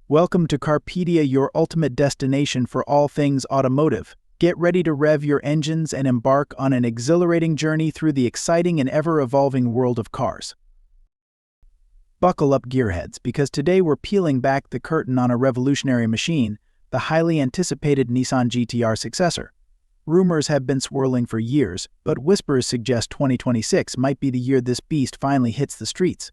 Welcome to Carpedia, your ultimate destination for all things automotive. Get ready to rev your engines and embark on an exhilarating journey through the exciting and ever-evolving world of cars. Buckle up, gearheads, because today we're peeling back the curtain on a revolutionary machine, the highly anticipated Nissan GT-R Successor. Rumors have been swirling for years, but whispers suggest 2026 might be the year this beast finally hits the streets.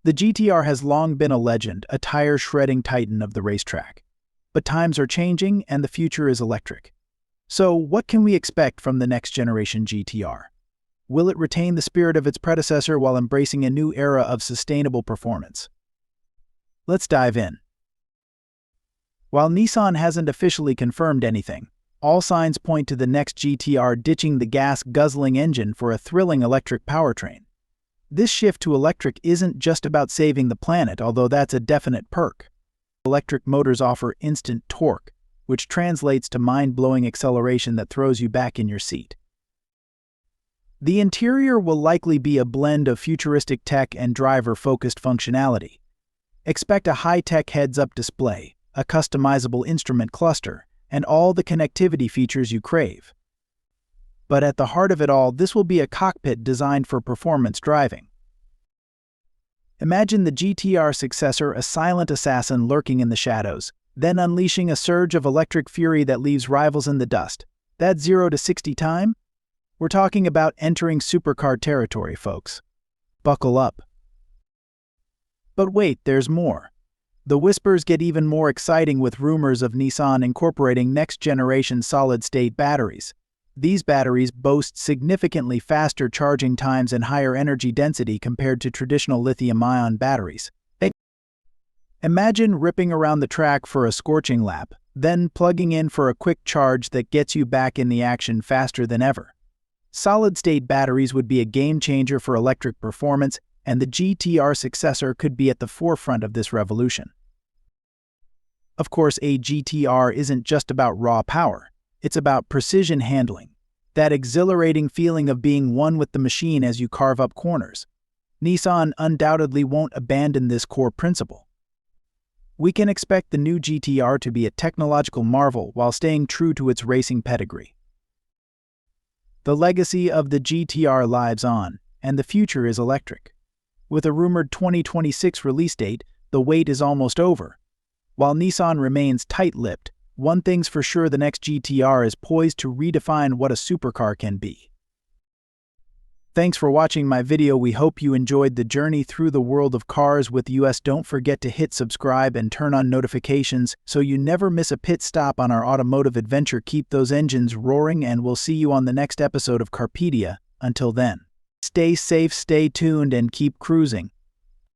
The GT-R has long been a legend, a tire-shredding titan of the racetrack. But times are changing and the future is electric. So what can we expect from the next generation GT-R? Will it retain the spirit of its predecessor while embracing a new era of sustainable performance? Let's dive in. While Nissan hasn't officially confirmed anything, all signs point to the next GT-R ditching the gas-guzzling engine for a thrilling electric powertrain. This shift to electric isn't just about saving the planet, although that's a definite perk. Electric motors offer instant torque, which translates to mind-blowing acceleration that throws you back in your seat. The interior will likely be a blend of futuristic tech and driver-focused functionality. Expect a high-tech heads-up display, a customizable instrument cluster, and all the connectivity features you crave. But at the heart of it all, this will be a cockpit designed for performance driving. Imagine the GT-R Successor, a silent assassin lurking in the shadows, then unleashing a surge of electric fury that leaves rivals in the dust. That 0 to 60 time? We're talking about entering supercar territory, folks. Buckle up. But wait, there's more. The whispers get even more exciting with rumors of Nissan incorporating next-generation solid-state batteries. These batteries boast significantly faster charging times and higher energy density compared to traditional lithium-ion batteries. Imagine ripping around the track for a scorching lap, then plugging in for a quick charge that gets you back in the action faster than ever. Solid-state batteries would be a game-changer for electric performance, and the GT-R Successor could be at the forefront of this revolution. Of course, a GT-R isn't just about raw power. It's about precision handling, that exhilarating feeling of being one with the machine as you carve up corners. Nissan undoubtedly won't abandon this core principle. We can expect the new GT-R to be a technological marvel while staying true to its racing pedigree. The legacy of the GT-R lives on, and the future is electric. With a rumored 2026 release date, the wait is almost over. While Nissan remains tight-lipped, one thing's for sure: the next GT-R is poised to redefine what a supercar can be. Thanks for watching my video. We hope you enjoyed the journey through the world of cars with us. Don't forget to hit subscribe and turn on notifications so you never miss a pit stop on our automotive adventure. Keep those engines roaring, and we'll see you on the next episode of Carpedia. Until then, stay safe, stay tuned, and keep cruising.